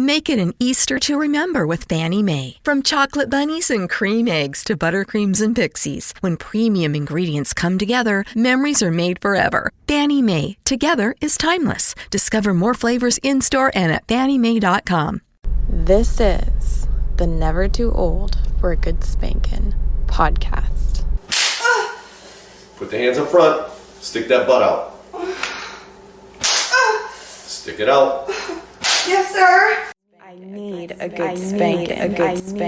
Make it an Easter to remember with Fannie Mae. From chocolate bunnies and cream eggs to buttercreams and pixies, when premium ingredients come together, memories are made forever. Fannie Mae, together is timeless. Discover more flavors in-store and at FannieMae.com. This is the Never Too Old for a Good Spankin' podcast. Put the hands up front. Stick that butt out. Stick it out. Yes, sir. I need a good spanking.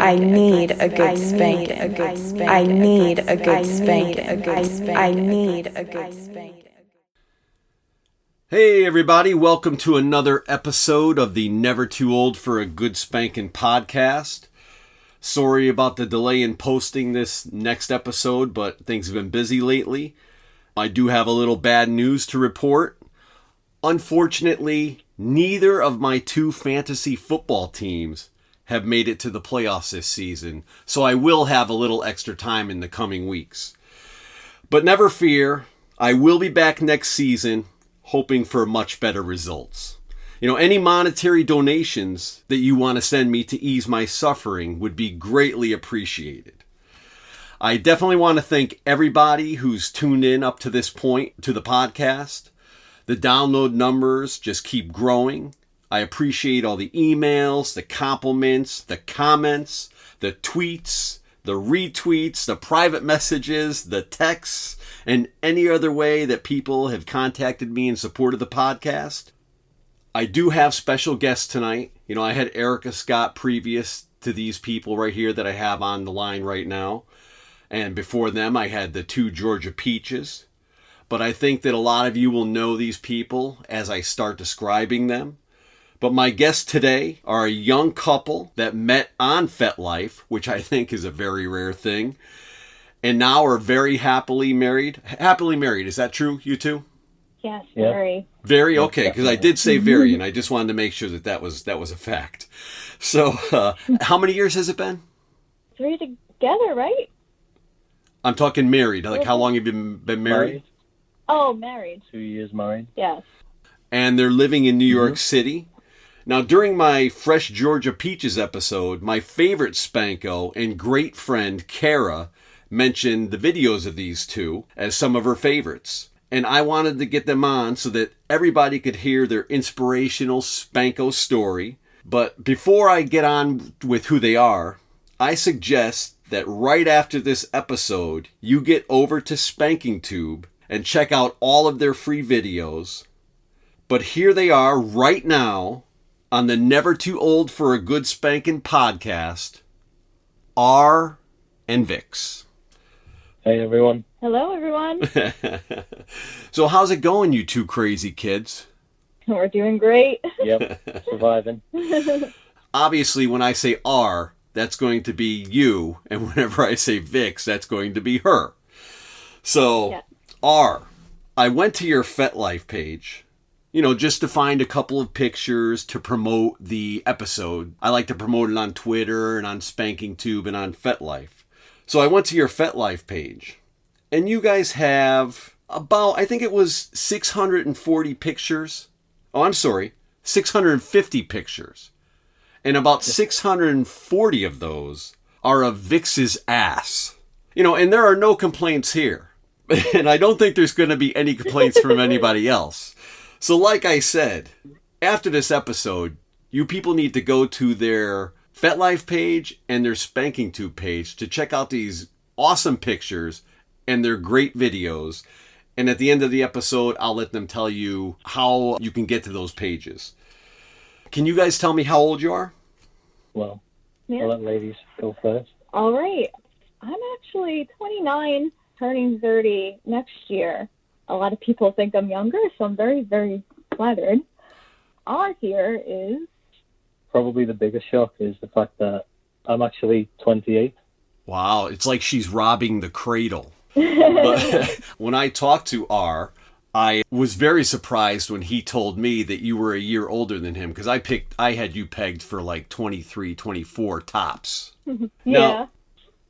I need a good spanking. I need a good spanking. I need a good spanking. Hey everybody, welcome to another episode of the Never Too Old for a Good Spankin' podcast. Sorry about the delay in posting this next episode, but things have been busy lately. I do have a little bad news to report. Unfortunately, neither of my two fantasy football teams have made it to the playoffs this season, so I will have a little extra time in the coming weeks. But never fear, I will be back next season, hoping for much better results. Any monetary donations that you want to send me to ease my suffering would be greatly appreciated. I definitely want to thank everybody who's tuned in up to this point to the podcast. The download numbers just keep growing. I appreciate all the emails, the compliments, the comments, the tweets, the retweets, the private messages, the texts, and any other way that people have contacted me in support of the podcast. I do have special guests tonight. I had Erica Scott previous to these people right here that I have on the line right now. And before them, I had the two Georgia Peaches. But I think that a lot of you will know these people as I start describing them. But my guests today are a young couple that met on FetLife, which I think is a very rare thing, and now are very happily married. Happily married, is that true, you two? Yes, very. Very? Okay, because I did say very, and I just wanted to make sure that was a fact. So, how many years has it been? 3 together, right? I'm talking married. Like, how long have you been married? Oh, married. 2 years married. Yes. And they're living in New York City. Now, during my Fresh Georgia Peaches episode, my favorite Spanko and great friend, Kara, mentioned the videos of these two as some of her favorites. And I wanted to get them on so that everybody could hear their inspirational Spanko story. But before I get on with who they are, I suggest that right after this episode, you get over to SpankingTube and check out all of their free videos. But here they are right now on the Never Too Old for a Good Spankin' podcast, R and Vix. Hey everyone. Hello, everyone. So how's it going, you two crazy kids? We're doing great. Yep, surviving. Obviously, when I say R, that's going to be you, and whenever I say Vix, that's going to be her. So, yeah. R, I went to your FetLife page, just to find a couple of pictures to promote the episode. I like to promote it on Twitter and on SpankingTube and on FetLife. So I went to your FetLife page, and you guys have about, I think it was 640 pictures. Oh, I'm sorry, 650 pictures. And about 640 of those are of Vix's ass. And there are no complaints here. And I don't think there's going to be any complaints from anybody else. So like I said, after this episode, you people need to go to their FetLife page and their SpankingTube page to check out these awesome pictures and their great videos. And at the end of the episode, I'll let them tell you how you can get to those pages. Can you guys tell me how old you are? Well, Yeah. I'll let ladies go first. All right. I'm actually 29, turning 30 next year. A lot of people think I'm younger, so I'm very, very flattered. R here is... Probably the biggest shock is the fact that I'm actually 28. Wow, it's like she's robbing the cradle. But when I talked to R, I was very surprised when he told me that you were a year older than him, because I had you pegged for like 23, 24 tops. Yeah. Now,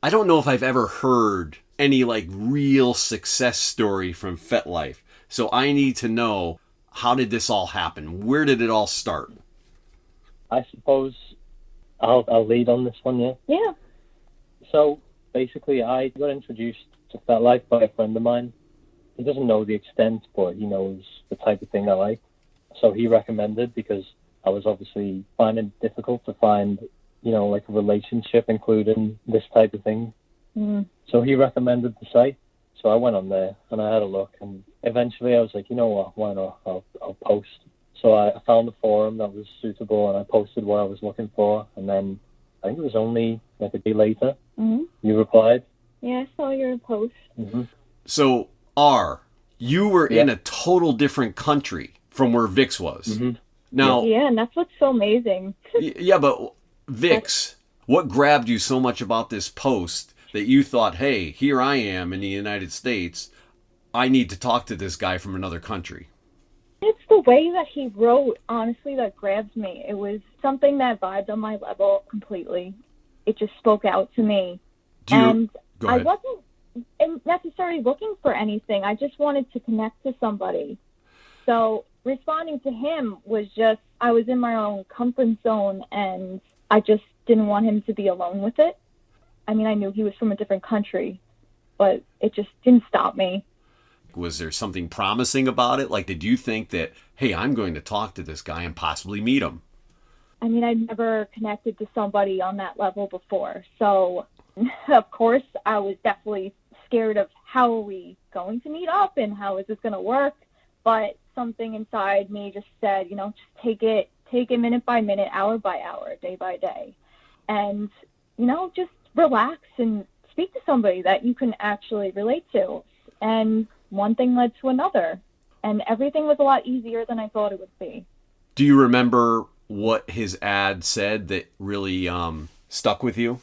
I don't know if I've ever heard any like real success story from FetLife. So I need to know, how did this all happen? Where did it all start? I suppose I'll lead on this one, yeah? Yeah. So, basically, I got introduced to FetLife by a friend of mine. He doesn't know the extent, but he knows the type of thing I like. So he recommended, because I was obviously finding it difficult to find, like a relationship including this type of thing. Mm. So he recommended the site. So I went on there and I had a look, and eventually I was like, you know what, why not? I'll post. So I found a forum that was suitable and I posted what I was looking for. And then I think it was only like a day later, you replied. Yeah, I saw your post. Mm-hmm. So, you were in a total different country from where Vix was. Mm-hmm. Now, Yeah, and that's what's so amazing. yeah, but Vix, what grabbed you so much about this post that you thought, hey, here I am in the United States, I need to talk to this guy from another country? It's the way that he wrote, honestly, that grabs me. It was something that vibed on my level completely. It just spoke out to me. Go ahead. I wasn't necessarily looking for anything. I just wanted to connect to somebody. So responding to him was just, I was in my own comfort zone, and I just didn't want him to be alone with it. I mean, I knew he was from a different country, but it just didn't stop me. Was there something promising about it? Like, did you think that, hey, I'm going to talk to this guy and possibly meet him? I mean, I'd never connected to somebody on that level before. So, of course, I was definitely scared of how are we going to meet up and how is this going to work? But something inside me just said, just take it minute by minute, hour by hour, day by day. And, just relax and speak to somebody that you can actually relate to. And one thing led to another. And everything was a lot easier than I thought it would be. Do you remember what his ad said that really stuck with you?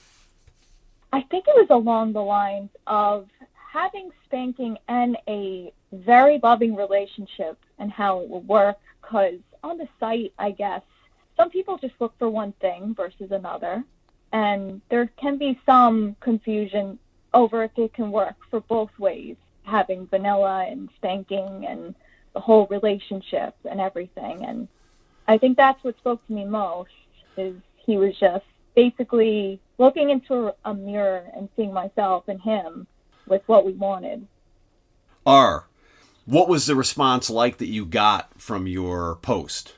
I think it was along the lines of having spanking and a very loving relationship and how it will work. Because on the site, I guess, some people just look for one thing versus another. And there can be some confusion over if it can work for both ways, having vanilla and spanking and the whole relationship and everything. And I think that's what spoke to me most, is he was just basically looking into a mirror and seeing myself and him with what we wanted. What was the response like that you got from your post?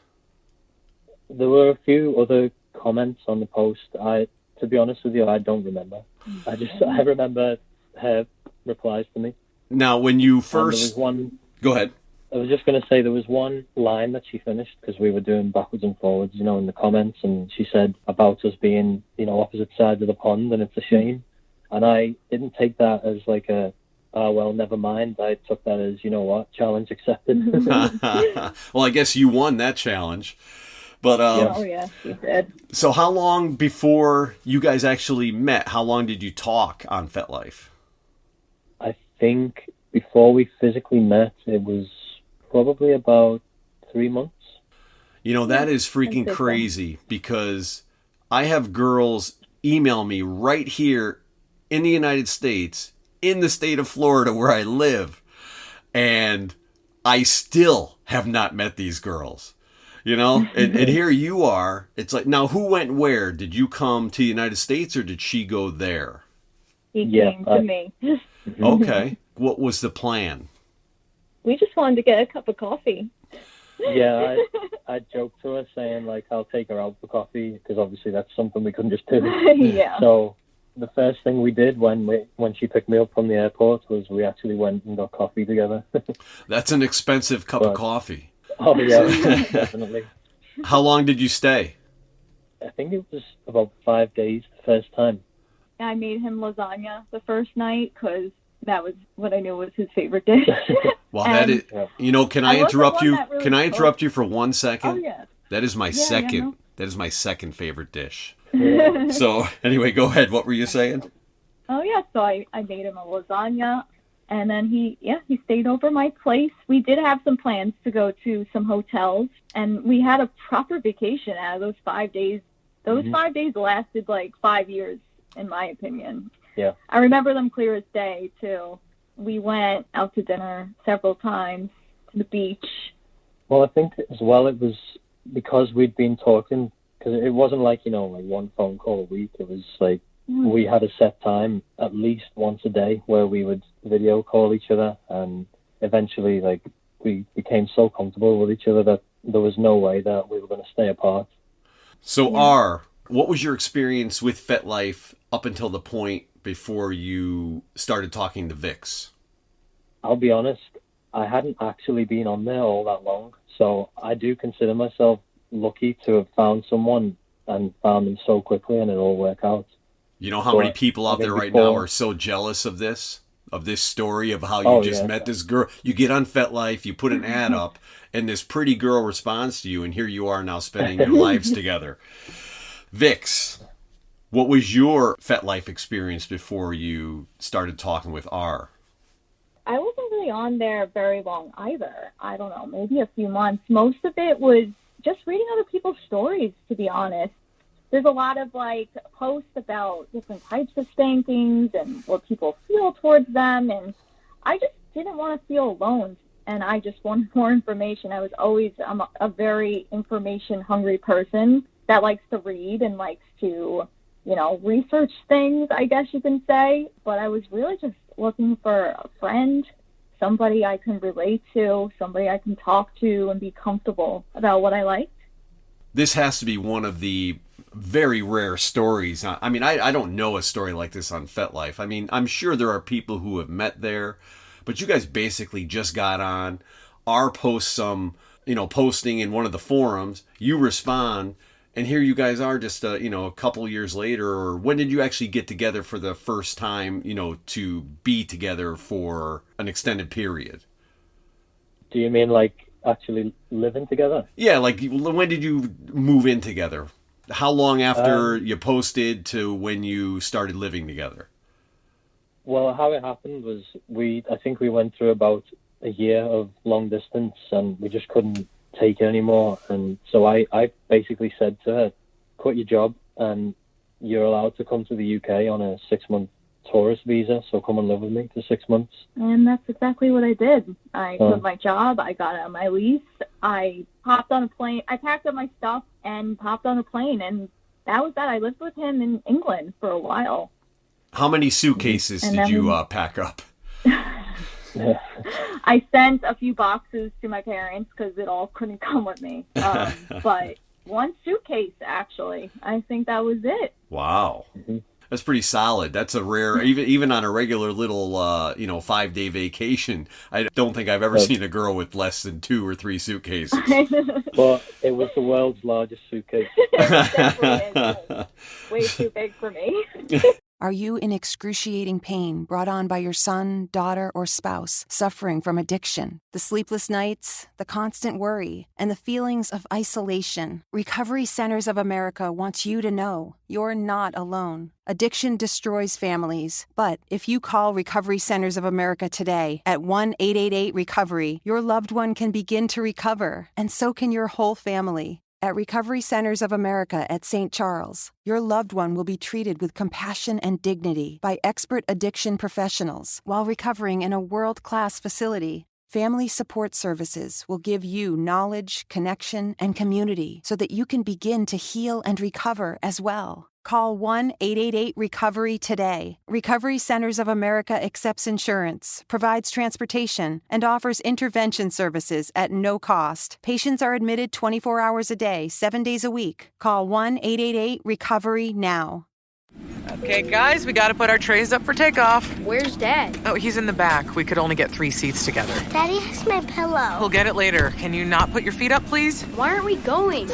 There were a few other comments on the post. To be honest with you, I don't remember. I remember her replies to me. Now, when you first... There was one... Go ahead. I was just going to say there was one line that she finished, because we were doing backwards and forwards, in the comments, and she said about us being, opposite sides of the pond, and it's a shame. And I didn't take that as like well, never mind. I took that as, challenge accepted. Well, I guess you won that challenge. But oh, yeah, you did. So how long before you guys actually met? How long did you talk on FetLife? I think before we physically met, it was probably about 3 months. That is freaking crazy, because I have girls email me right here in the United States, in the state of Florida where I live, and I still have not met these girls. And here you are. It's like, now who went where? Did you come to the United States or did she go there? He came to me. Okay. What was the plan? We just wanted to get a cup of coffee. Yeah, I joked to her saying, like, I'll take her out for coffee, because obviously that's something we couldn't just do. Yeah. So the first thing we did when she picked me up from the airport was we actually went and got coffee together. That's an expensive cup of coffee. Oh, yeah, definitely. How long did you stay? I think it was about 5 days the first time. I made him lasagna the first night, because that was what I knew was his favorite dish. Well, that is, can I interrupt you? Really can I interrupt you for 1 second? Oh, yeah. That is my second. Yeah, no. That is my second favorite dish. Yeah. So anyway, go ahead. What were you saying? Oh, yeah. So I made him a lasagna, and then he stayed over my place. We did have some plans to go to some hotels, and we had a proper vacation out of those 5 days. Those 5 days lasted like 5 years, in my opinion. Yeah. I remember them clear as day, too. We went out to dinner several times, to the beach. Well, I think as well it was because we'd been talking because it wasn't like, you know, like one phone call a week. It was like we had a set time at least once a day where we would video call each other, and eventually, like, we became so comfortable with each other that there was no way that we were going to stay apart. So, what was your experience with FetLife up until the point before you started talking to Vix? I'll be honest, I hadn't actually been on there all that long, so I do consider myself lucky to have found someone and found them so quickly and it all worked out. You know how many people out there right now are so jealous of this story of how you just met this girl. You get on FetLife, you put an ad up, and this pretty girl responds to you, and here you are now spending your lives together. Vix, what was your FetLife experience before you started talking with R? I wasn't really on there very long either. I don't know, maybe a few months. Most of it was just reading other people's stories, to be honest. There's a lot of like posts about different types of spankings and what people feel towards them. And I just didn't want to feel alone. And I just wanted more information. I'm a very information hungry person that likes to read and likes to, you know, research things, I guess you can say. But I was really just looking for a friend, somebody I can relate to, somebody I can talk to and be comfortable about what I like. This has to be one of the very rare stories. I mean, I don't know a story like this on FetLife. I mean, I'm sure there are people who have met there, but you guys basically just got on. R posts some, you know, posting in one of the forums. You respond, and here you guys are just, you know, a couple years later. Or when did you actually get together for the first time, you know, to be together for an extended period? Do you mean like actually living together? Yeah, like when did you move in together? How long after you posted to when you started living together? Well, how it happened was I think we went through about a year of long distance and we just couldn't take it anymore. And so I basically said to her, quit your job and you're allowed to come to the UK on a 6-month tourist visa. So come and live with me for 6 months. And that's exactly what I did. I quit my job. I got on my lease. I hopped on a plane. I packed up my stuff and popped on a plane. And that was that. I lived with him in England for a while. How many suitcases did you pack up? I sent a few boxes to my parents because it all couldn't come with me. But one suitcase, actually. I think that was it. Wow. Mm-hmm. That's pretty solid. That's a rare, even on a regular little, 5-day vacation. I don't think I've ever seen a girl with less than 2 or 3 suitcases. Well, it was the world's largest suitcase. It definitely is. Way too big for me. Are you in excruciating pain brought on by your son, daughter, or spouse suffering from addiction? The sleepless nights, the constant worry, and the feelings of isolation? Recovery Centers of America wants you to know you're not alone. Addiction destroys families, but if you call Recovery Centers of America today at 1-888-RECOVERY, your loved one can begin to recover, and so can your whole family. At Recovery Centers of America at St. Charles, your loved one will be treated with compassion and dignity by expert addiction professionals while recovering in a world-class facility. Family Support Services will give you knowledge, connection, and community so that you can begin to heal and recover as well. Call 1-888-RECOVERY today. Recovery Centers of America accepts insurance, provides transportation, and offers intervention services at no cost. Patients are admitted 24 hours a day, 7 days a week. Call 1-888-RECOVERY now. Okay, guys, we gotta put our trays up for takeoff. Where's Dad? Oh, he's in the back. We could only get 3 seats together. Daddy has my pillow. We'll get it later. Can you not put your feet up, please? Why aren't we going?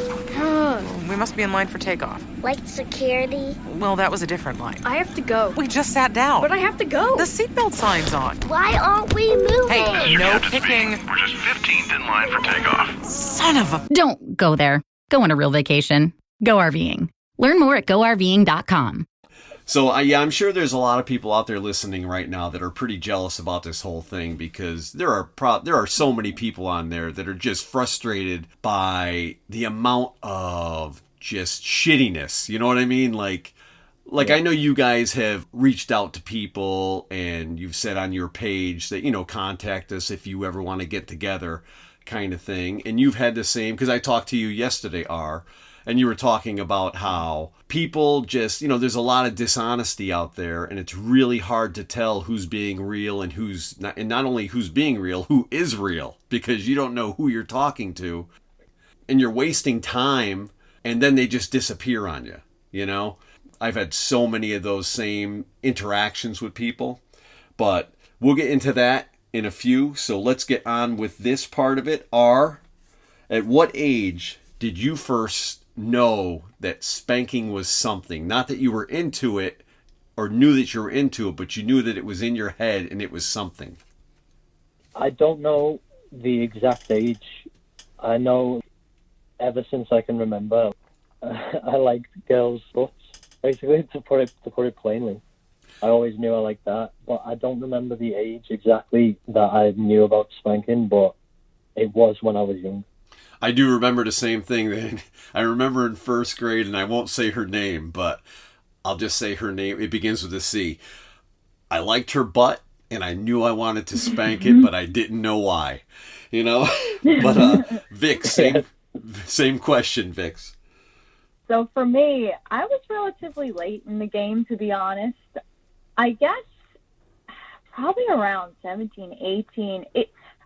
We must be in line for takeoff. Like security? Well, that was a different line. I have to go. We just sat down. But I have to go. The seatbelt sign's on. Why aren't we moving? Hey, no kicking. We're just 15th in line for takeoff. Son of a... Don't go there. Go on a real vacation. Go RVing. Learn more at GoRVing.com. So, I'm sure there's a lot of people out there listening right now that are pretty jealous about this whole thing because there are so many people on there that are just frustrated by the amount of just shittiness. You know what I mean? Like I know you guys have reached out to people and you've said on your page that, contact us if you ever want to get together kind of thing. And you've had the same, because I talked to you yesterday, R, And you were talking about how people just, there's a lot of dishonesty out there, and it's really hard to tell who's being real and who's not, and not only who's being real, who is real, because you don't know who you're talking to, and you're wasting time, and then they just disappear on you. I've had so many of those same interactions with people, but we'll get into that in a few. So let's get on with this part of it. At what age did you first know that spanking was something? Not that you were into it or knew that you were into it, but you knew that it was in your head and it was something. I don't know the exact age. I know ever since I can remember, I liked girls' butts, basically, to put it plainly. I always knew I liked that, but I don't remember the age exactly that I knew about spanking, but it was when I was young. I do remember the same thing. That I remember in first grade, and I won't say her name, but I'll just say her name. It begins with a C. I liked her butt, and I knew I wanted to spank it, but I didn't know why. But Vix, same question, Vix. So for me, I was relatively late in the game, to be honest. I guess probably around 17, 18.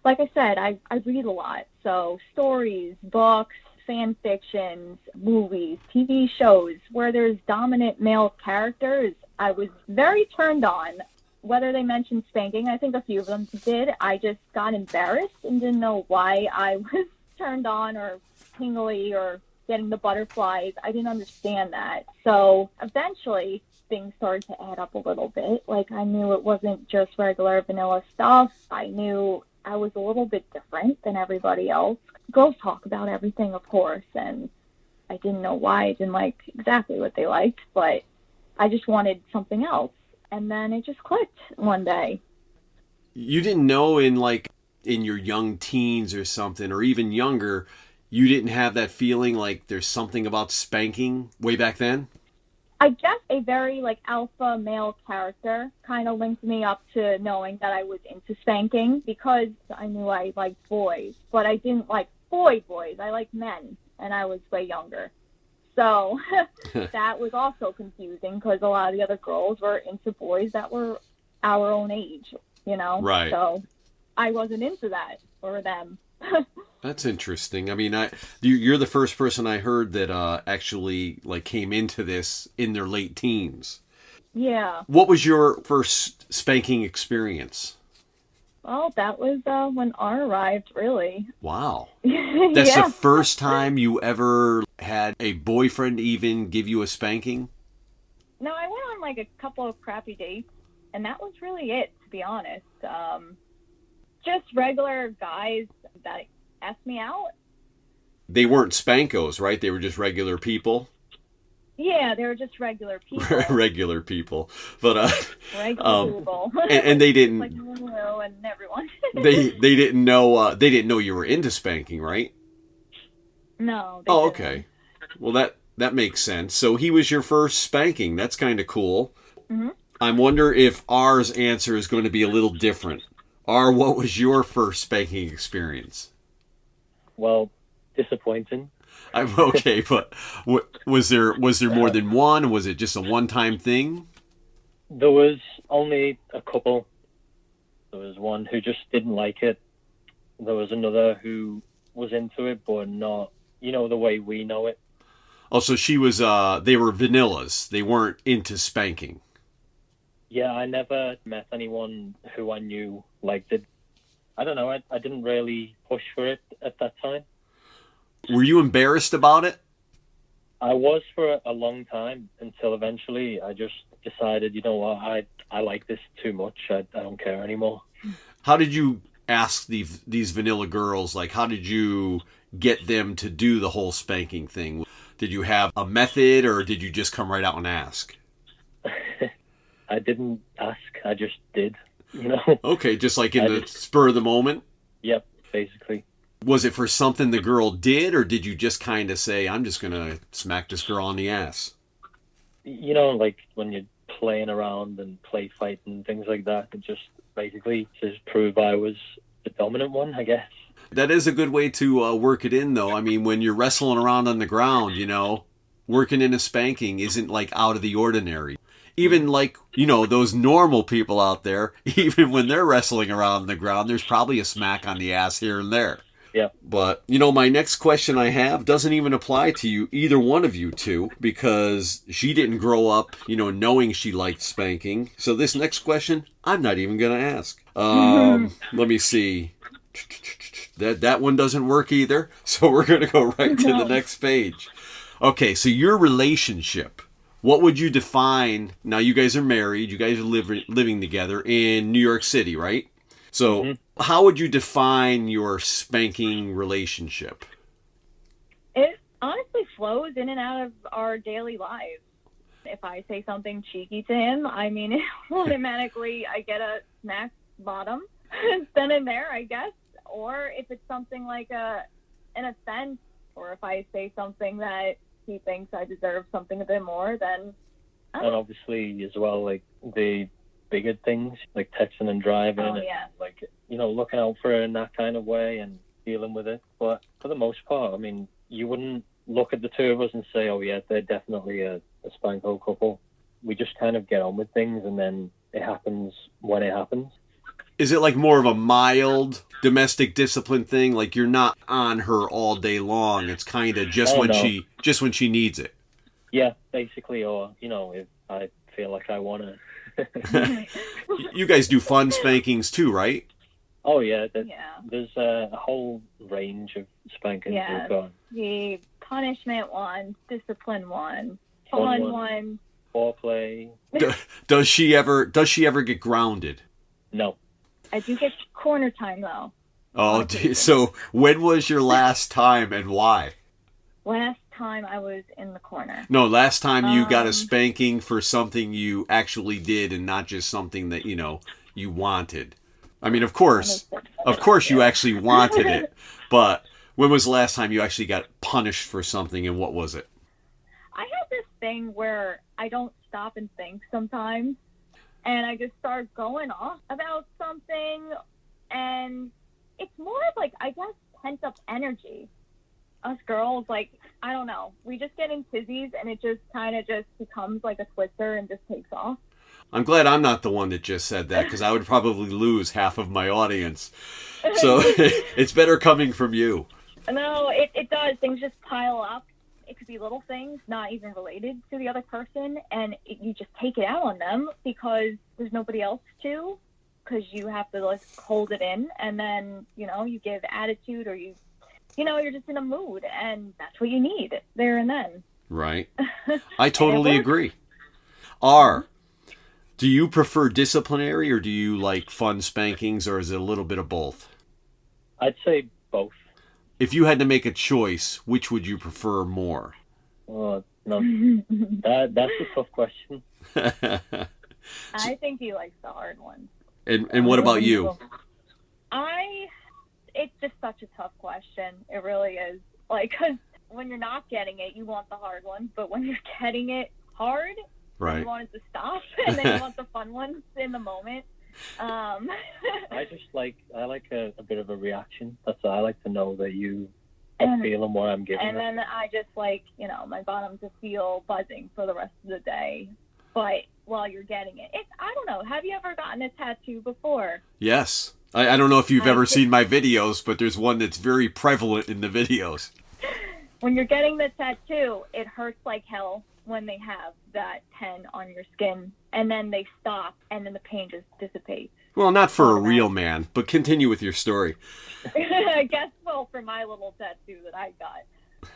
Like I said, I read a lot. So stories, books, fan fictions, movies, TV shows where there's dominant male characters, I was very turned on. Whether they mentioned spanking, I think a few of them did. I just got embarrassed and didn't know why I was turned on or tingly or getting the butterflies. I didn't understand that. So eventually things started to add up a little bit. Like, I knew it wasn't just regular vanilla stuff. I knew I was a little bit different than everybody else. Girls talk about everything, of course, and I didn't know why I didn't like exactly what they liked, but I just wanted something else. And then it just clicked one day. You didn't know in your young teens or something, or even younger, you didn't have that feeling like there's something about spanking way back then? I guess a very alpha male character kind of linked me up to knowing that I was into spanking, because I knew I liked boys, but I didn't like boys. I liked men, and I was way younger. So that was also confusing, because a lot of the other girls were into boys that were our own age, Right. So I wasn't into that or them. That's interesting. I mean, you're the first person I heard that actually came into this in their late teens. Yeah. What was your first spanking experience? Well, that was when R arrived, really. Wow. That's Yeah. the first time you ever had a boyfriend even give you a spanking? No, I went on a couple of crappy dates, and that was really it, to be honest. Just regular guys that asked me out. They weren't spankos, right? They were just regular people? Yeah, they were just regular people. Regular people. But regular people. And they didn't like Lulu and everyone. they didn't know you were into spanking, right? No. Oh, okay. Well, that makes sense. So he was your first spanking. That's kind of cool. Mm-hmm. I wonder if R's answer is going to be a little different. R, what was your first spanking experience? Well, disappointing. I'm okay, but was there more than one? Was it just a one-time thing? There was only a couple. There was one who just didn't like it. There was another who was into it, but not, the way we know it. Oh, so she was, they were vanillas. They weren't into spanking. Yeah, I never met anyone who I knew liked it. I don't know, I didn't really push for it at that time. Were you embarrassed about it? I was for a long time, until eventually I just decided, you know what, I like this too much. I don't care anymore. How did you ask these vanilla girls, how did you get them to do the whole spanking thing? Did you have a method, or did you just come right out and ask? I didn't ask, I just did, Okay, just in the spur of the moment? Yep, basically. Was it for something the girl did, or did you just kind of say, I'm just going to smack this girl on the ass? When you're playing around and play fighting and things like that, it just basically just prove I was the dominant one, I guess. That is a good way to work it in, though. I mean, when you're wrestling around on the ground, working in a spanking isn't like out of the ordinary. Even like, those normal people out there, even when they're wrestling around on the ground, there's probably a smack on the ass here and there. Yeah. But, my next question I have doesn't even apply to you, either one of you two, because she didn't grow up, knowing she liked spanking. So this next question, I'm not even going to ask. Let me see. That one doesn't work either. So we're going to go right to the next page. Okay, so your relationship. What would you define? Now, you guys are married. You guys are living together in New York City, right? So how would you define your spanking relationship? It honestly flows in and out of our daily lives. If I say something cheeky to him, I mean, automatically I get a smack bottom then and there, I guess. Or if it's something like an offense, or if I say something that he thinks I deserve something a bit more, then... And obviously, as well, like the bigger things, like texting and driving, and like, looking out for her in that kind of way and dealing with it. But for the most part, I mean, you wouldn't look at the two of us and say, oh yeah, they're definitely a spanko couple. We just kind of get on with things, and then it happens when it happens. Is it like more of a mild domestic discipline thing? Like you're not on her all day long. It's kind of just when she needs it. Yeah, basically, or if I feel like I want to. You guys do fun spankings too, right? Oh yeah, there's a whole range of spankings we've got. The punishment one, discipline one, fun one, foreplay. Does she ever get grounded? No. I do get corner time though. Oh, so when was your last time and why? Last time I was in the corner. No, last time you got a spanking for something you actually did and not just something that, you wanted. I mean, of course you actually wanted it, but when was the last time you actually got punished for something, and what was it? I have this thing where I don't stop and think sometimes, and I just start going off about something, and it's more of like, I guess, pent up energy. Us girls, like, I don't know, we just get in tizzies, and it just kind of just becomes like a twister and just takes off. I'm glad I'm not the one that just said that, because I would probably lose half of my audience. So it's better coming from you. No, it does. Things just pile up. It could be little things, not even related to the other person, and you just take it out on them because there's nobody else to, because you have to like hold it in, and then, you give attitude, or you're just in a mood, and that's what you need there and then. Right. I totally agree. Do you prefer disciplinary, or do you like fun spankings, or is it a little bit of both? I'd say both. If you had to make a choice, which would you prefer more? Oh, no. That's a tough question. I think he likes the hard ones. And what about you? It's just such a tough question. It really is. Like, 'cause when you're not getting it, you want the hard ones, but when you're getting it hard, right, you want it to stop, and then you want the fun ones in the moment. I like a bit of a reaction. That's all. I like to know that you are feeling what I'm giving. And then I just like, my bottom to feel buzzing for the rest of the day. But while you're getting it, I don't know. Have you ever gotten a tattoo before? Yes. I don't know if you've ever seen my videos, but there's one that's very prevalent in the videos. When you're getting the tattoo, it hurts like hell when they have that 10 on your skin, and then they stop, and then the pain just dissipates. Well, not for a real man, but continue with your story. I guess, for my little tattoo that I got.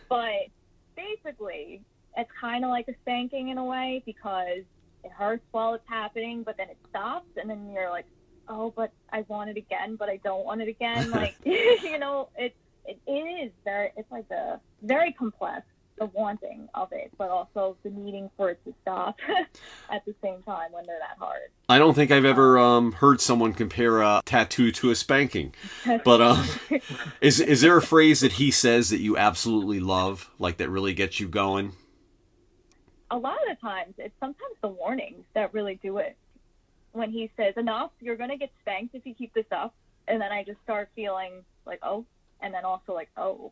But basically, it's kind of like a spanking in a way, because it hurts while it's happening, but then it stops, and then you're like, oh, but I want it again, but I don't want it again. Like, it is it's like a very complex, the wanting of it, but also the needing for it to stop at the same time when they're that hard. I don't think I've ever heard someone compare a tattoo to a spanking. But is there a phrase that he says that you absolutely love, like that really gets you going? A lot of the times, it's sometimes the warnings that really do it. When he says, enough, you're going to get spanked if you keep this up. And then I just start feeling like, oh, and then also like, oh,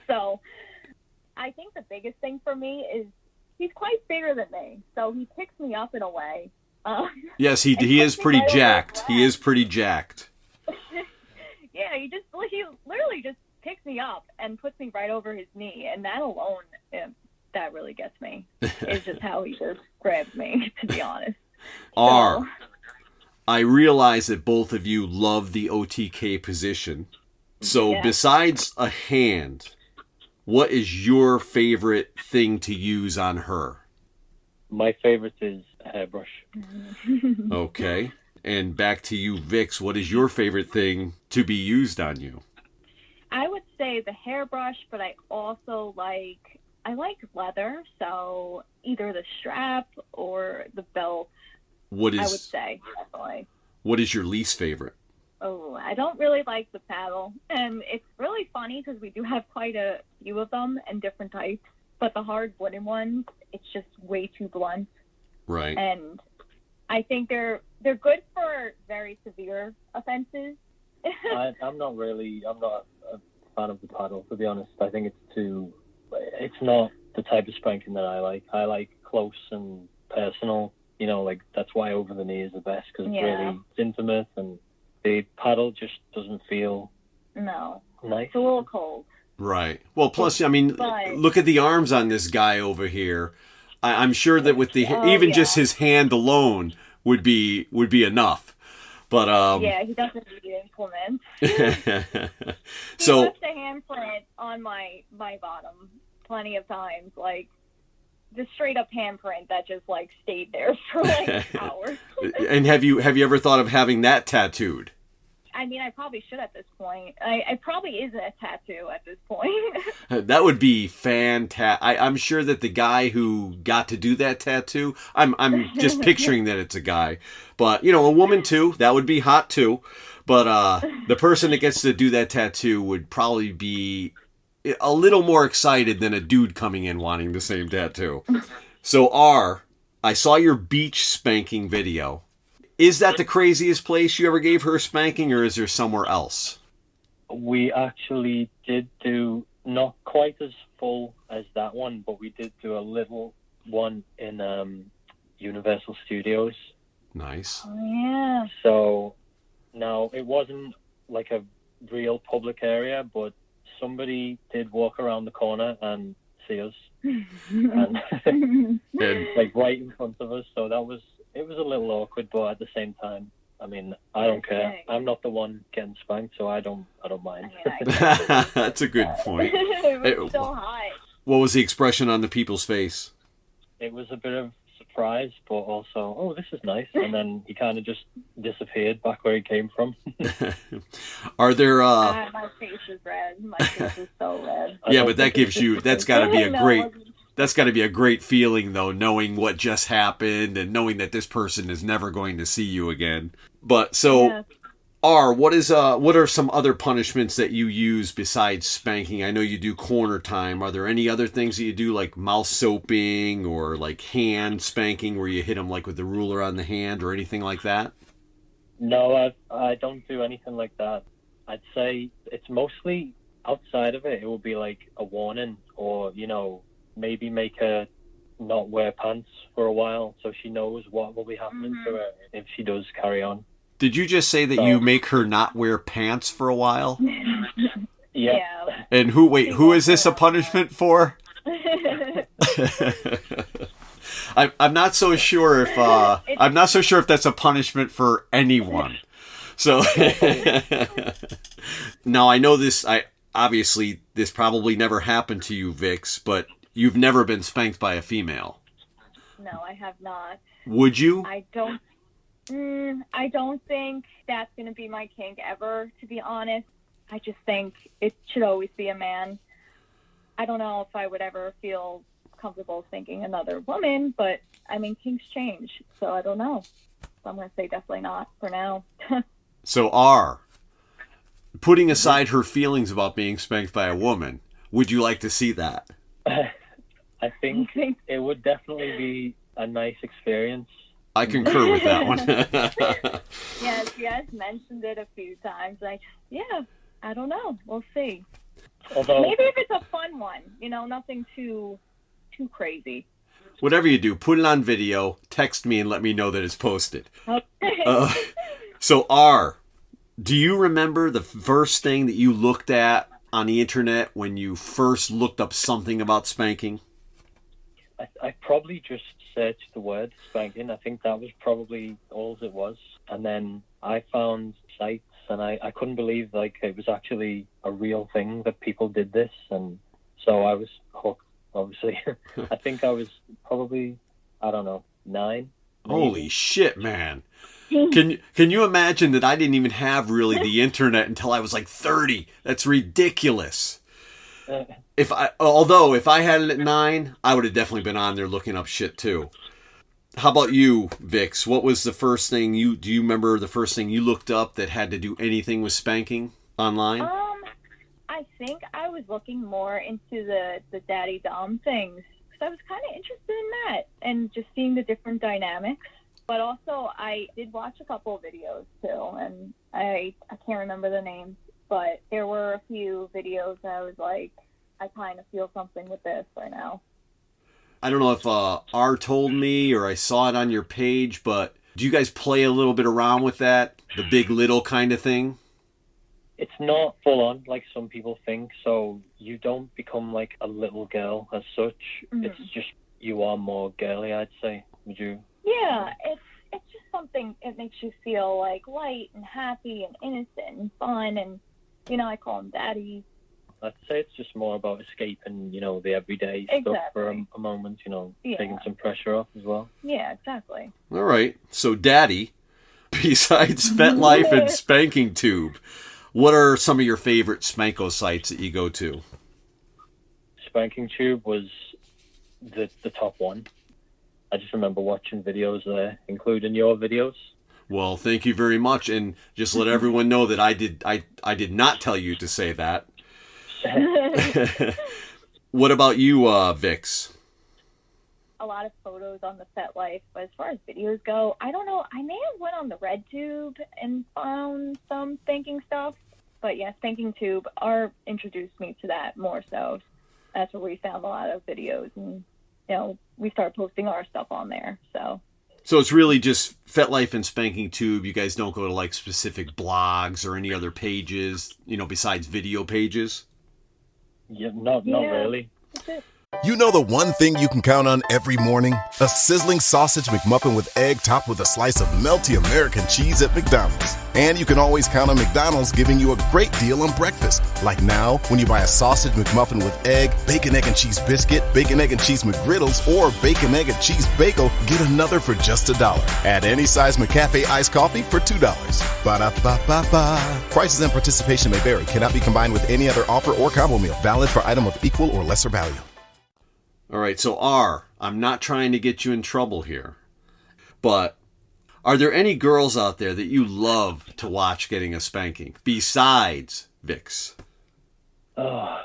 So I think the biggest thing for me is he's quite bigger than me, so he picks me up in a way. Yes, he is pretty jacked. He is pretty jacked. Yeah, he literally just picks me up and puts me right over his knee, and that alone, that really gets me. It's just how he just grabs me, to be honest. I realize that both of you love the OTK position. So besides a hand, what is your favorite thing to use on her? My favorite is a hairbrush. Okay. And back to you, Vix. What is your favorite thing to be used on you? I would say the hairbrush, but I also like leather, so either the strap or the belt. I would say, definitely. What is your least favorite? Oh, I don't really like the paddle. And it's really funny because we do have quite a few of them and different types, but the hard wooden ones, it's just way too blunt. Right. And I think they're good for very severe offenses. I'm not a fan of the paddle, to be honest. I think it's not the type of spanking that I like. I like close and personal, like that's why over the knee is the best, because it's intimate, and the paddle just doesn't feel nice. It's a little cold. Right. Well, plus, look at the arms on this guy over here. I'm sure that with just his hand alone would be enough. But he doesn't need implements. So he left a handprint on my bottom plenty of times, like the straight up handprint that just like stayed there for like hours. And have you ever thought of having that tattooed? I mean, I probably should at this point. I probably is a tattoo at this point. That would be fantastic. I'm sure that the guy who got to do that tattoo, I'm just picturing that it's a guy. But, a woman too, that would be hot too. But the person that gets to do that tattoo would probably be a little more excited than a dude coming in wanting the same tattoo. So I saw your beach spanking video. Is that the craziest place you ever gave her a spanking, or is there somewhere else? We actually did do not quite as full as that one, but we did do a little one in Universal Studios. Nice. Oh, yeah. So now it wasn't like a real public area, but somebody did walk around the corner and see us, and like right in front of us. So it was a little awkward, but at the same time, I mean, I don't care. I'm not the one getting spanked, so I don't mind. That's a good point. It was so hot. What was the expression on the people's face? It was a bit of surprise, but also, oh, this is nice. And then he kind of just disappeared back where he came from. Are there... my face is red. My face is so red. Yeah, but that's got to be a great... That's got to be a great feeling, though, knowing what just happened and knowing that this person is never going to see you again. But so, what are some other punishments that you use besides spanking? I know you do corner time. Are there any other things that you do, like mouth soaping or like hand spanking, where you hit them like with the ruler on the hand or anything like that? No, I don't do anything like that. I'd say it's mostly outside of it. It will be like a warning, or maybe make her not wear pants for a while, so she knows what will be happening to her if she does carry on. Did you just say that you make her not wear pants for a while? Yeah. And who is this a punishment for? I'm not so sure if that's a punishment for anyone. So now I know this. Obviously this probably never happened to you, Vix, but you've never been spanked by a female. No, I have not. Would you? I don't think that's going to be my kink ever, to be honest. I just think it should always be a man. I don't know if I would ever feel comfortable thinking another woman, but I mean, kinks change, so I don't know. So I'm going to say definitely not for now. So putting aside her feelings about being spanked by a woman, would you like to see that? I think it would definitely be a nice experience. I concur with that one. Yes, you guys mentioned it a few times. I don't know. We'll see. Although, maybe if it's a fun one, nothing too crazy. Whatever you do, put it on video, text me, and let me know that it's posted. Okay. So, R, do you remember the first thing that you looked at on the internet when you first looked up something about spanking? I probably just searched the word spanking. I think that was probably all it was. And then I found sites, and I couldn't believe it was actually a real thing that people did this. And so I was hooked, obviously. I think I was probably, I don't know, 9. Maybe. Holy shit, man. Can you imagine that I didn't even have really the internet until I was like 30? That's ridiculous. If I had it at 9, I would have definitely been on there looking up shit too. How about you, Vix? What was the first thing do you remember the first thing you looked up that had to do anything with spanking online? I think I was looking more into the daddy dom things because I was kind of interested in that and just seeing the different dynamics. But also I did watch a couple of videos too, and I can't remember the names. But there were a few videos that I was like, I kind of feel something with this right now. I don't know if R told me or I saw it on your page, but do you guys play a little bit around with that? The big little kind of thing? It's not full on like some people think, so you don't become like a little girl as such. Mm-hmm. It's just you are more girly, I'd say. Would you? Yeah, it's just something, it makes you feel like light and happy and innocent and fun, and I call him daddy. I'd say it's just more about escaping, the everyday stuff for a moment, taking some pressure off as well. Yeah, exactly. All right. So, daddy, besides FetLife and Spanking Tube, what are some of your favorite Spanko sites that you go to? Spanking Tube was the top one. I just remember watching videos there, including your videos. Well, thank you very much, and just let everyone know that I did not tell you to say that. What about you, Vix? A lot of photos on the FetLife, but as far as videos go, I don't know. I may have went on the RedTube and found some spanking stuff, but yeah, Spanking Tube introduced me to that more so. That's where we found a lot of videos, and we started posting our stuff on there. So it's really just FetLife and Spanking Tube. You guys don't go to like specific blogs or any other pages, besides video pages? Yeah, not really. That's it. You know the one thing you can count on every morning? A sizzling sausage McMuffin with egg topped with a slice of melty American cheese at McDonald's. And you can always count on McDonald's giving you a great deal on breakfast. Like now, when you buy a sausage McMuffin with egg, bacon, egg, and cheese biscuit, bacon, egg, and cheese McGriddles, or bacon, egg, and cheese bagel, get another for just $1. Add any size McCafe iced coffee for $2. Ba-da-ba-ba-ba. Prices and participation may vary. Cannot be combined with any other offer or combo meal. Valid for item of equal or lesser value. All right, so R, I'm not trying to get you in trouble here, but are there any girls out there that you love to watch getting a spanking besides Vix? Oh.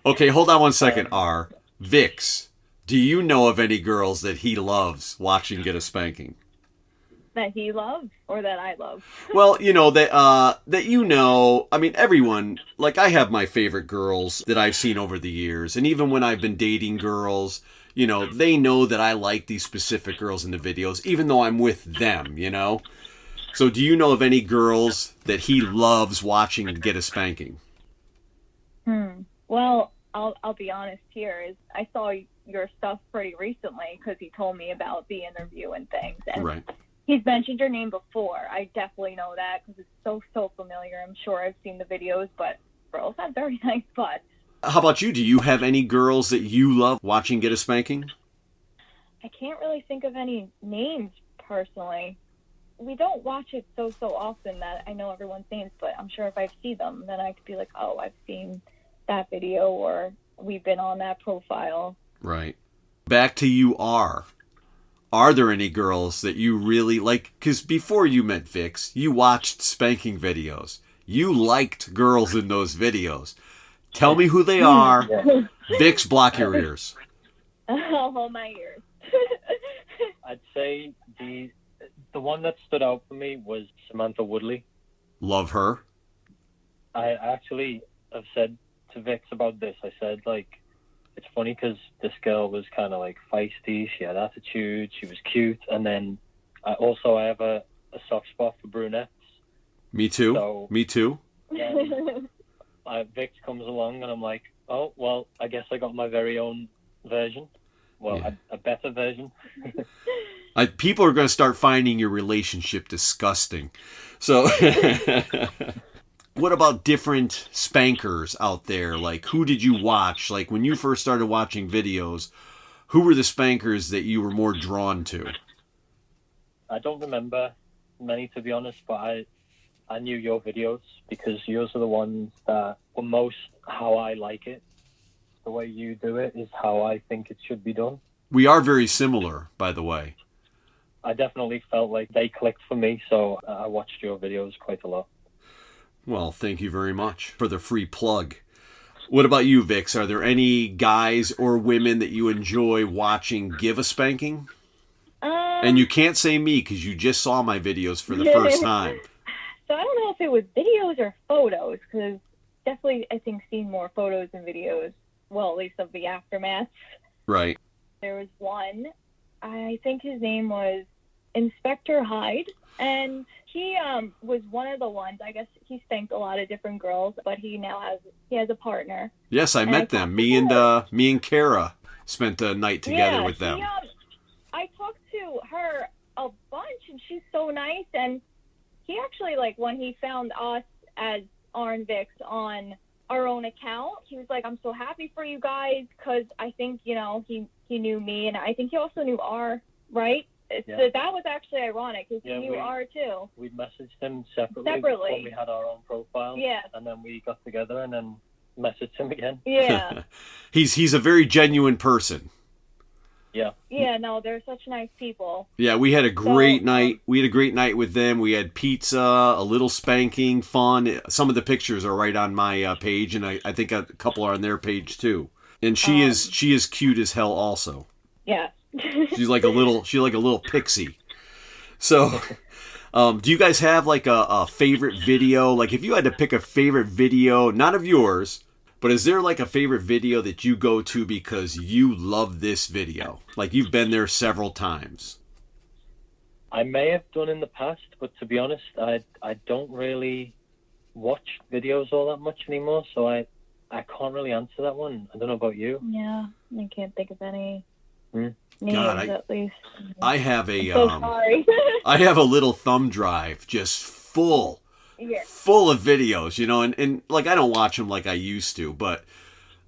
Okay, hold on one second, R. Vix, do you know of any girls that he loves watching get a spanking? That he loves or that I love? Well, I mean, everyone, like I have my favorite girls that I've seen over the years. And even when I've been dating girls, they know that I like these specific girls in the videos, even though I'm with them, So do you know of any girls that he loves watching get a spanking? Well, I'll be honest here. I saw your stuff pretty recently because he told me about the interview and things. And right. He's mentioned your name before. I definitely know that because it's so familiar. I'm sure I've seen the videos, but girls have very nice butts. How about you? Do you have any girls that you love watching get a spanking? I can't really think of any names personally. We don't watch it so often that I know everyone's names, but I'm sure if I see them, then I could be like, oh, I've seen that video or we've been on that profile. Right. Back to you, R. Are there any girls that you really like? Because before you met Vix, you watched spanking videos. You liked girls in those videos. Tell me who they are. Vix, block your ears. I'll hold my ears. I'd say the one that stood out for me was Samantha Woodley. Love her. I actually have said to Vix about this. I said, like, it's funny because this girl was kind of like feisty. She had attitude. She was cute. And then I have a soft spot for brunettes. Me too. So, Me too. Vix comes along and I'm like, oh, well, I guess I got my very own version. Well, Yeah. a better version. People are going to start finding your relationship disgusting. So, what about different spankers out there? Like, who did you watch? Like, when you first started watching videos, who were the spankers that you were more drawn to? I don't remember many, to be honest, but I knew your videos because yours are the ones that were most how I like it. The way you do it is how I think it should be done. We are very similar, by the way. I definitely felt like they clicked for me, so I watched your videos quite a lot. Well, thank you very much for the free plug. What about you, Vix? Are there any guys or women that you enjoy watching give a spanking? And you can't say me because you just saw my videos for the first time. So I don't know if it was videos or photos, because definitely I think seen more photos than videos, well, at least of the aftermath. Right. There was one, I think his name was Inspector Hyde, and he was one of the ones, I guess he spanked a lot of different girls, but he has a partner. Yes, I met them. Me and Kara spent the night together with them. I talked to her a bunch, and she's so nice, and he actually, like, when he found us as R and Vix on our own account, he was like, I'm so happy for you guys, because I think, you know, he knew me, and I think he also knew R, right? Yeah. So that was actually ironic, because he knew R too. We messaged him separately when we had our own profile. Yeah. And then we got together and then messaged him again. Yeah. He's a very genuine person. Yeah. Yeah, no, they're such nice people. Yeah, we had a great night. We had a great night with them. We had pizza, a little spanking, fun. Some of the pictures are right on my page, and I think a couple are on their page too. And she is cute as hell also. Yeah. She's like a little pixie. So, do you guys have like a favorite video? Like, if you had to pick a favorite video, not of yours, but is there like a favorite video that you go to because you love this video? Like, you've been there several times. I may have done in the past, but to be honest, I don't really watch videos all that much anymore, so I can't really answer that one. I don't know about you. Yeah, I can't think of any. God, at least. I have a so sorry. I have a little thumb drive just full of videos, you know, and like, I don't watch them like I used to, but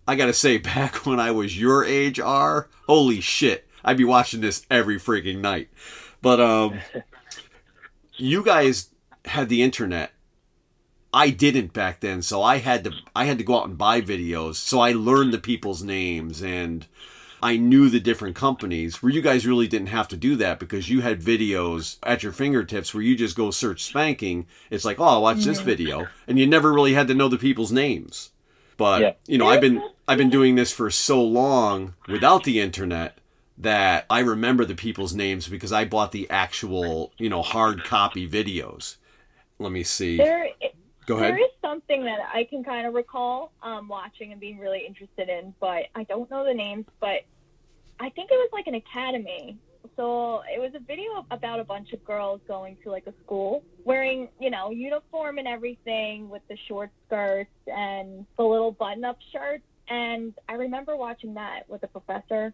I gotta say, back when I was your age, holy shit, I'd be watching this every freaking night. But you guys had the internet. I didn't back then, so I had to go out and buy videos. So I learned the people's names and I knew the different companies, where you guys really didn't have to do that because you had videos at your fingertips where you just go search spanking. It's like, oh, I'll watch this video. And you never really had to know the people's names. But, you know, I've been doing this for so long without the internet that I remember the people's names because I bought the actual, you know, hard copy videos. Let me see. Go ahead. There is something that I can kind of recall watching and being really interested in, but I don't know the names, but I think it was like an academy. So it was a video about a bunch of girls going to like a school wearing, you know, uniform and everything with the short skirts and the little button-up shirts. And I remember watching that with a professor.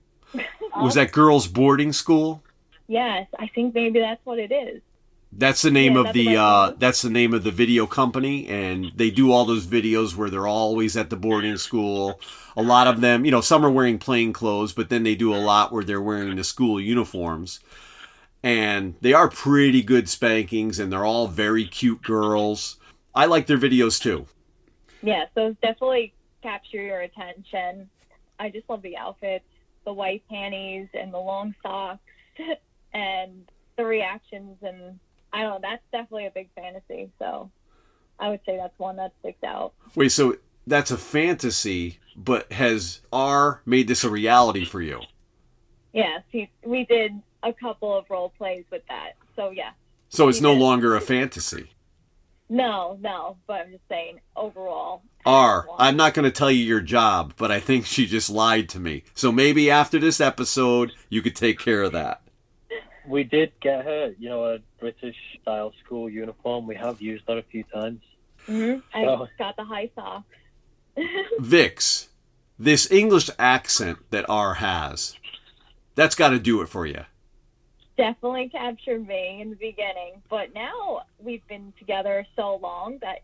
Was that girls' boarding school? Yes, I think maybe that's what it is. That's the name of that's the name of the video company, and they do all those videos where they're always at the boarding school. A lot of them, you know, some are wearing plain clothes, but then they do a lot where they're wearing the school uniforms. And they are pretty good spankings, and they're all very cute girls. I like their videos too. Yeah, those definitely capture your attention. I just love the outfits, the white panties and the long socks and the reactions, and I don't know, that's definitely a big fantasy. So I would say that's one that sticks out. Wait, so that's a fantasy, but has R made this a reality for you? Yes, we did a couple of role plays with that. So yeah. So it's no longer a fantasy. No, but I'm just saying overall. I'm not going to tell you your job, but I think she just lied to me. So maybe after this episode, you could take care of that. We did get her, a British-style school uniform. We have used that a few times. Mm-hmm. I got the high socks. Vix, this English accent that R has, that's got to do it for you. Definitely captured me in the beginning, but now we've been together so long that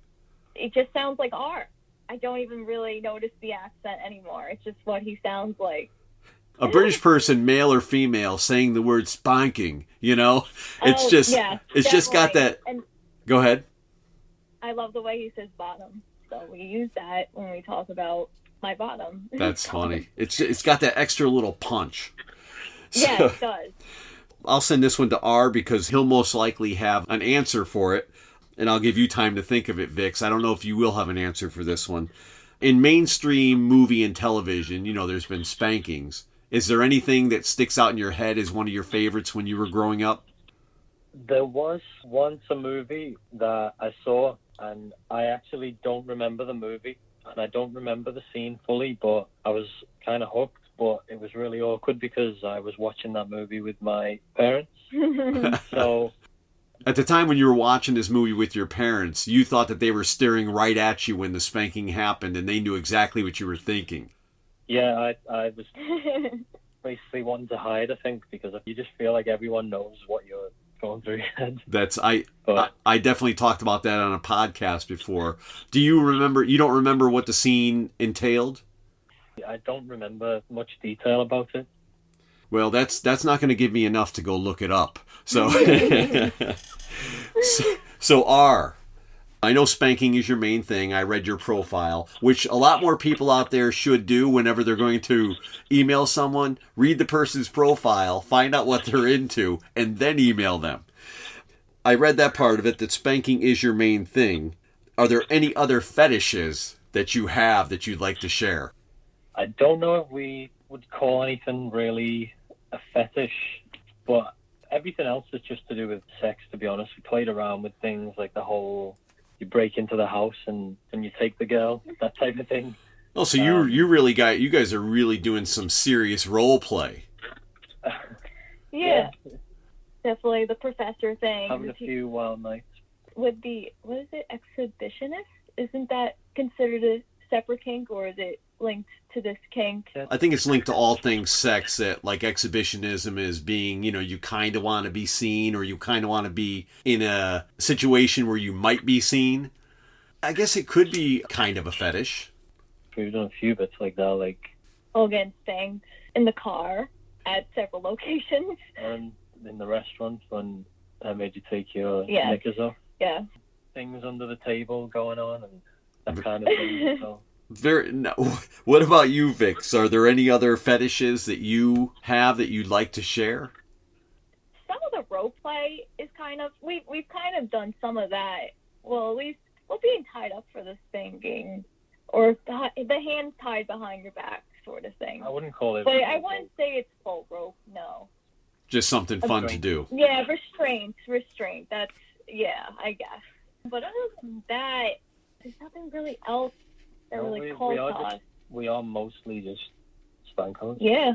it just sounds like R. I don't even really notice the accent anymore. It's just what he sounds like. A British person, male or female, saying the word spanking, it's just got that. And go ahead. I love the way he says bottom, so we use that when we talk about my bottom. That's funny. It's got that extra little punch. Yeah, it does. I'll send this one to R because he'll most likely have an answer for it, and I'll give you time to think of it, Vix. I don't know if you will have an answer for this one. In mainstream movie and television, there's been spankings. Is there anything that sticks out in your head as one of your favorites when you were growing up? There was once a movie that I saw, and I actually don't remember the movie, and I don't remember the scene fully, but I was kind of hooked. But it was really awkward because I was watching that movie with my parents. So, at the time when you were watching this movie with your parents, you thought that they were staring right at you when the spanking happened, and they knew exactly what you were thinking. Yeah, I was basically wanting to hide, I think, because you just feel like everyone knows what you're going through your head. I definitely talked about that on a podcast before. Do you remember? You don't remember what the scene entailed? I don't remember much detail about it. Well, that's not going to give me enough to go look it up. So, so R, I know spanking is your main thing. I read your profile, which a lot more people out there should do whenever they're going to email someone. Read the person's profile, find out what they're into, and then email them. I read that part of it, that spanking is your main thing. Are there any other fetishes that you have that you'd like to share? I don't know if we would call anything really a fetish, but everything else is just to do with sex, to be honest. We played around with things like the whole, you break into the house and you take the girl, that type of thing. Oh, so you guys are really doing some serious role play. Yeah. Definitely the professor thing. Having a few wild nights. With the, what is it, exhibitionist? Isn't that considered a separate kink, or is it linked to this kink? I think it's linked to all things sex, that like exhibitionism is being, you kind of want to be seen, or you kind of want to be in a situation where you might be seen. I guess it could be kind of a fetish. We've done a few bits like that, like... Again, spanked in the car at several locations. And in the restaurant when I made you take your knickers off. Yeah. Things under the table going on and that kind of thing, so... What about you, Vix? Are there any other fetishes that you have that you'd like to share? Some of the role play is kind of, we've kind of done some of that. Well, at least being tied up for the spanking, or the hands tied behind your back sort of thing. I wouldn't call it. But I wouldn't say it's full rope. No. Just something fun to do. Yeah, restraint. That's I guess. But other than that, there's nothing really else. We are mostly just spankers. Yeah.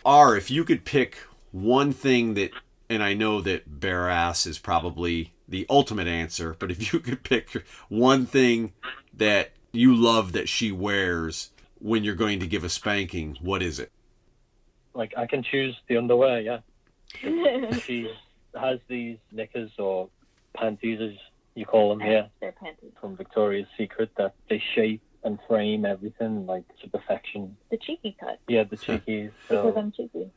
R, if you could pick one thing that, and I know that bare ass is probably the ultimate answer, but if you could pick one thing that you love that she wears when you're going to give a spanking, what is it? Like, I can choose the underwear, yeah. She has these knickers or panties, as you call them here. They're panties. From Victoria's Secret, that they shape and frame everything like to perfection. The cheeky cut. Yeah, the cheekies. Because I'm cheeky.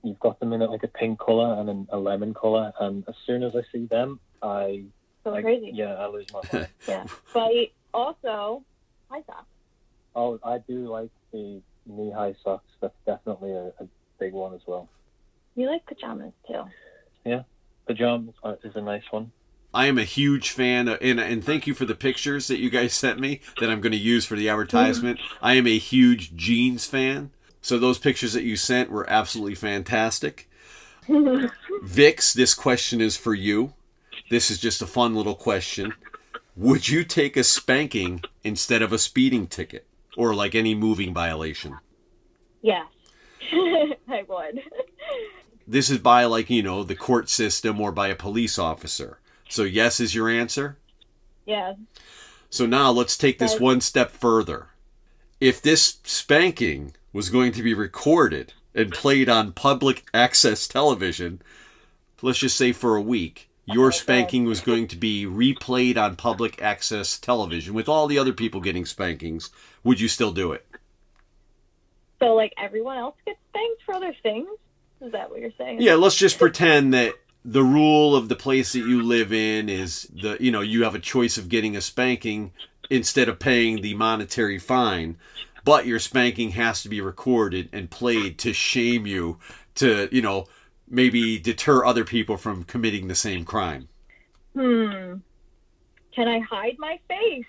You've got them in like a pink colour and a lemon colour, and as soon as I see them, I crazy. Yeah, I lose my mind. Yeah, but also high socks. Oh, I do like the knee-high socks. That's definitely a big one as well. You like pajamas too. Yeah, pajamas is a nice one. I am a huge fan, and thank you for the pictures that you guys sent me that I'm going to use for the advertisement. I am a huge jeans fan, so those pictures that you sent were absolutely fantastic. Vix, this question is for you. This is just a fun little question. Would you take a spanking instead of a speeding ticket? Or like any moving violation? Yes. I would. This is by the court system or by a police officer. So yes is your answer? Yeah. So now let's take this one step further. If this spanking was going to be recorded and played on public access television, let's just say for a week, your spanking was going to be replayed on public access television with all the other people getting spankings, would you still do it? So, like, everyone else gets spanked for other things? Is that what you're saying? Yeah, let's just pretend that the rule of the place that you live in is you have a choice of getting a spanking instead of paying the monetary fine, but your spanking has to be recorded and played to shame you to, maybe deter other people from committing the same crime. Can I hide my face?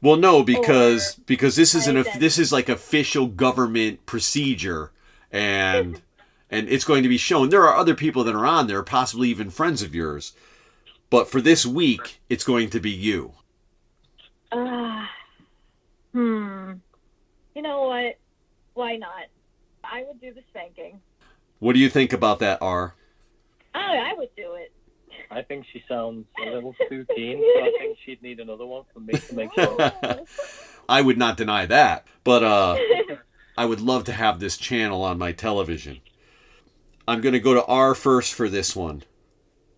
Well, no, because this is like official government procedure, and it's going to be shown. There are other people that are on there, possibly even friends of yours, but for this week, it's going to be you. You know what? Why not? I would do the spanking. What do you think about that, R? I would do it. I think she sounds a little too keen, so I think she'd need another one from me to make sure. I would not deny that, but I would love to have this channel on my television. I'm going to go to R first for this one.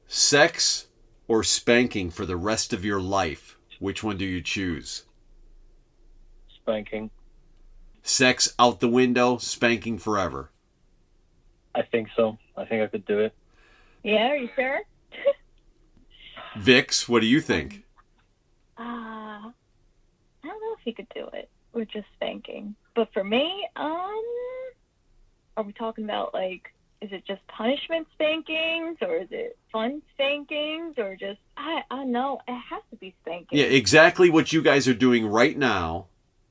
Sex or spanking for the rest of your life? Which one do you choose? Spanking. Sex out the window, spanking forever. I think so. I think I could do it. Yeah, are you sure? Vix, what do you think? I don't know if you could do it with just spanking. But for me, are we talking about, like, is it just punishment spankings, or is it fun spankings, or just, I don't know, it has to be spanking. Yeah, exactly what you guys are doing right now,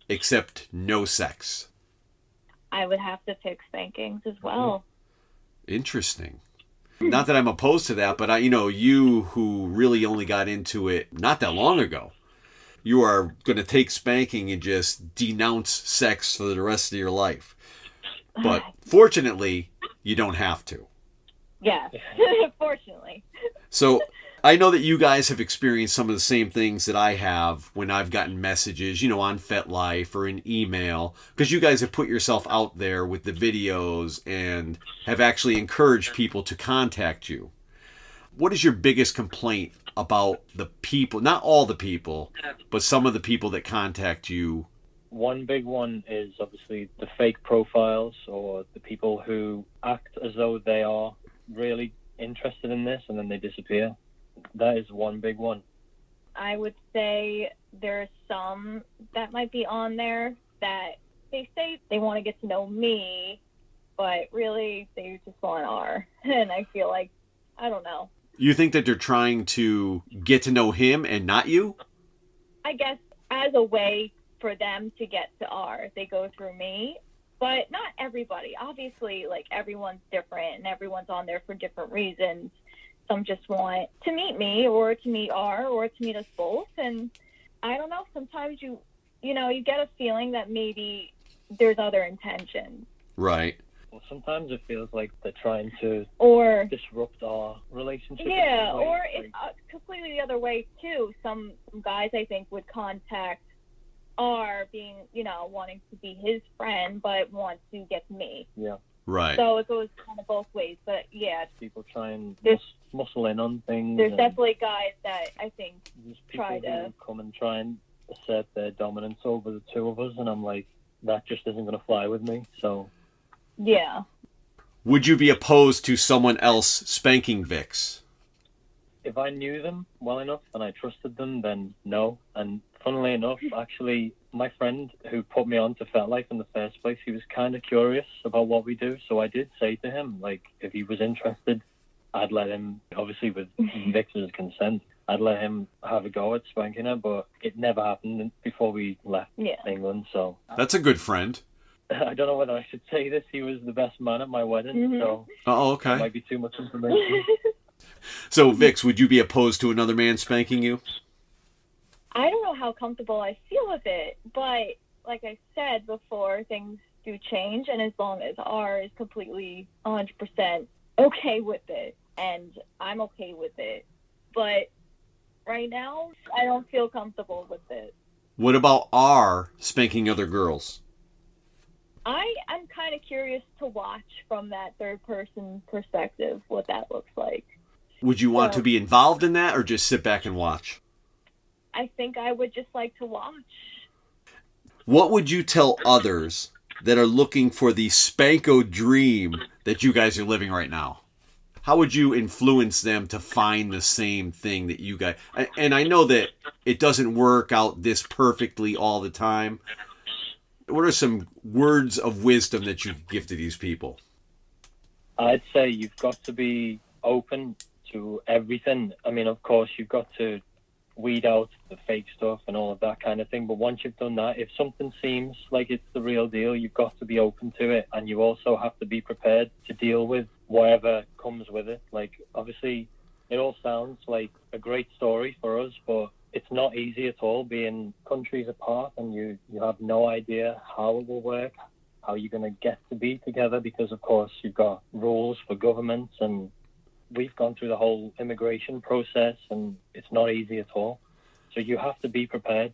except no sex. I would have to pick spankings as well. Interesting. Not that I'm opposed to that, but you who really only got into it not that long ago, you are going to take spanking and just denounce sex for the rest of your life. But fortunately, you don't have to. Yes, fortunately. So I know that you guys have experienced some of the same things that I have when I've gotten messages, on FetLife or in email, because you guys have put yourself out there with the videos and have actually encouraged people to contact you. What is your biggest complaint about the people, not all the people, but some of the people that contact you? One big one is obviously the fake profiles, or the people who act as though they are really interested in this and then they disappear. That is one big one. I would say there's some that might be on there that they say they want to get to know me, but really they just want R. And I feel like, I don't know. You think that they're trying to get to know him and not you? I guess as a way for them to get to R, they go through me. But not everybody. Obviously, like, everyone's different and everyone's on there for different reasons. Some just want to meet me or to meet R or to meet us both. And I don't know, sometimes you get a feeling that maybe there's other intentions. Right. Well, sometimes it feels like they're trying to disrupt our relationship. Yeah, or it's completely the other way, too. Some guys, I think, would contact R being, wanting to be his friend, but want to get to me. Yeah. Right. So it goes kind of both ways. But, yeah. People try and muscle in on things. There's definitely guys that I think try to come and try and assert their dominance over the two of us, and I'm like, that just isn't going to fly with me. So, yeah. Would you be opposed to someone else spanking Vix? If I knew them well enough and I trusted them, then no. And funnily enough, actually, my friend who put me on to FetLife in the first place, he was kind of curious about what we do. So I did say to him, like, if he was interested, I'd let him, obviously with Vix's consent, I'd let him have a go at spanking her, but it never happened before we left England. So that's a good friend. I don't know whether I should say this. He was the best man at my wedding, so okay. That might be too much information. So, Vix, would you be opposed to another man spanking you? I don't know how comfortable I feel with it, but like I said before, things do change, and as long as R is completely 100% okay with it, and I'm okay with it, but right now, I don't feel comfortable with it. What about R spanking other girls? I'm kind of curious to watch from that third person perspective what that looks like. Would you want to be involved in that or just sit back and watch? I think I would just like to watch. What would you tell others that are looking for the Spanko dream that you guys are living right now? How would you influence them to find the same thing that you guys... And I know that it doesn't work out this perfectly all the time. What are some words of wisdom that you give to these people? I'd say you've got to be open to everything. I mean, of course, you've got to weed out the fake stuff and all of that kind of thing. But once you've done that, if something seems like it's the real deal, you've got to be open to it. And you also have to be prepared to deal with whatever comes with it. Like, obviously, it all sounds like a great story for us, but it's not easy at all being countries apart and you have no idea how it will work, how you're going to get to be together, because, of course, you've got rules for governments, and we've gone through the whole immigration process, and it's not easy at all. So you have to be prepared.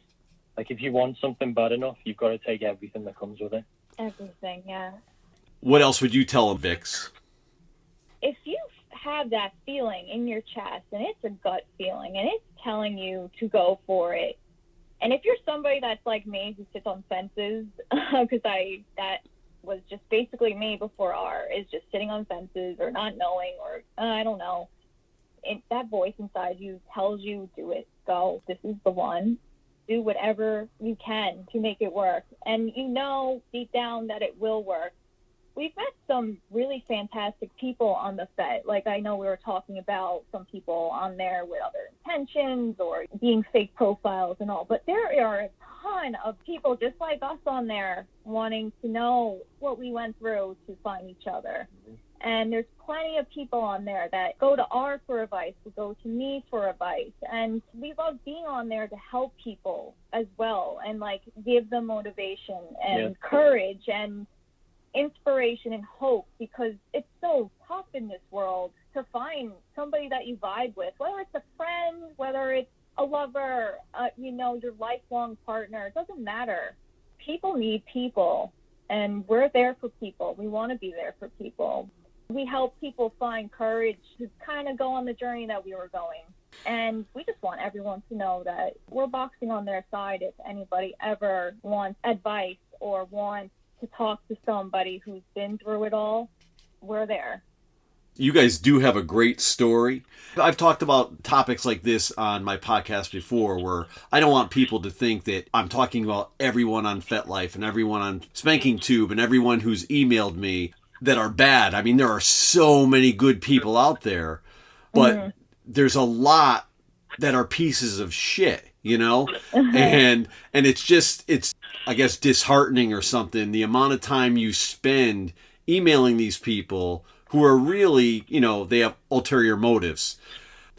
Like, if you want something bad enough, you've got to take everything that comes with it. Everything, yeah. What else would you tell them, Vix? If you have that feeling in your chest, and it's a gut feeling, and it's telling you to go for it, and if you're somebody that's like me who sits on fences, because that was just basically me before R, is just sitting on fences or not knowing, or I don't know. That voice inside you tells you, do it, go, this is the one. Do whatever you can to make it work. And you know deep down that it will work. We've met some really fantastic people on the set. Like, I know we were talking about some people on there with other intentions or being fake profiles and all, but there are a ton of people just like us on there wanting to know what we went through to find each other. And there's plenty of people on there that go to R for advice, who go to me for advice. And we love being on there to help people as well and, like, give them motivation and courage and inspiration and hope, because it's so tough in this world to find somebody that you vibe with, whether it's a friend, whether it's a lover, your lifelong partner. It doesn't matter. People need people, and we're there for people. We want to be there for people. We help people find courage to kind of go on the journey that we were going. And we just want everyone to know that we're boxing on their side if anybody ever wants advice or wants to talk to somebody who's been through it all. We're there. You guys do have a great story. I've talked about topics like this on my podcast before, where I don't want people to think that I'm talking about everyone on FetLife and everyone on Spanking Tube and everyone who's emailed me that are bad. I mean, there are so many good people out there, but there's a lot that are pieces of shit, and it's I guess disheartening or something, the amount of time you spend emailing these people who are really, they have ulterior motives.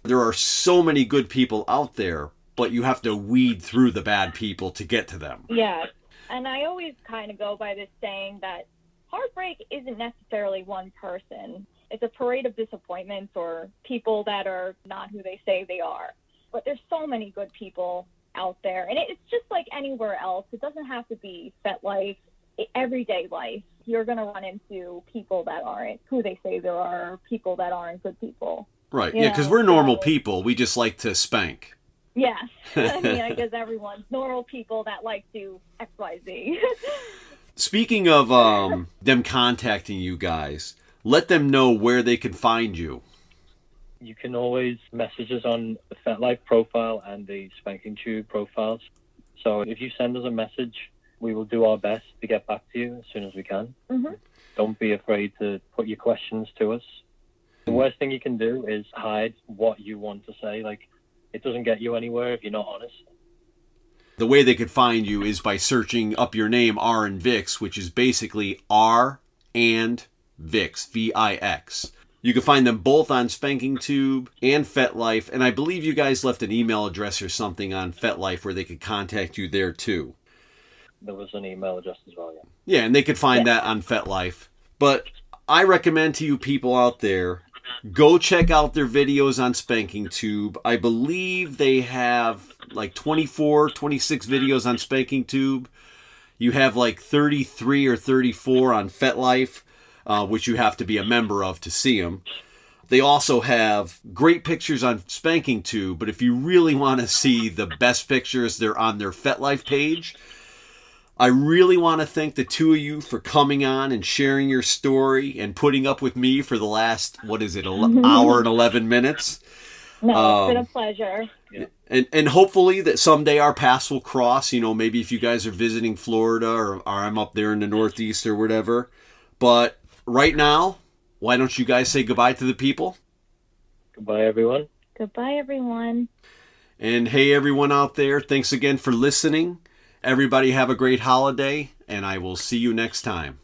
There are so many good people out there, but you have to weed through the bad people to get to them. Yeah. And I always kind of go by this saying that heartbreak isn't necessarily one person. It's a parade of disappointments or people that are not who they say they are. But there's so many good people out there. And it's just like anywhere else. It doesn't have to be FetLife, everyday life. You're going to run into people that aren't who they say there are, people that aren't good people. Right. Yeah, because we're normal people. We just like to spank. Yes. I mean, I guess everyone's normal people that like to XYZ. Speaking of them contacting you guys, let them know where they can find you. You can always message us on the FetLife profile and the Spanking Tube profiles. So if you send us a message, we will do our best to get back to you as soon as we can. Mm-hmm. Don't be afraid to put your questions to us. The worst thing you can do is hide what you want to say. Like, it doesn't get you anywhere if you're not honest. The way they could find you is by searching up your name, R and Vix, which is basically R and Vix, V-I-X. You can find them both on Spanking Tube and FetLife, and I believe you guys left an email address or something on FetLife where they could contact you there too. There was an email address as well, yeah. Yeah, and they could find that on FetLife. But I recommend to you people out there, go check out their videos on Spanking Tube. I believe they have like 24, 26 videos on Spanking Tube. You have like 33 or 34 on FetLife, which you have to be a member of to see them. They also have great pictures on Spanking Tube, but if you really want to see the best pictures, they're on their FetLife page. I really want to thank the two of you for coming on and sharing your story and putting up with me for the last, hour and 11 minutes. No, it's been a pleasure. Yeah. And hopefully that someday our paths will cross, maybe if you guys are visiting Florida or I'm up there in the Northeast or whatever. But right now, why don't you guys say goodbye to the people? Goodbye, everyone. Goodbye, everyone. And hey, everyone out there, thanks again for listening. Everybody have a great holiday, and I will see you next time.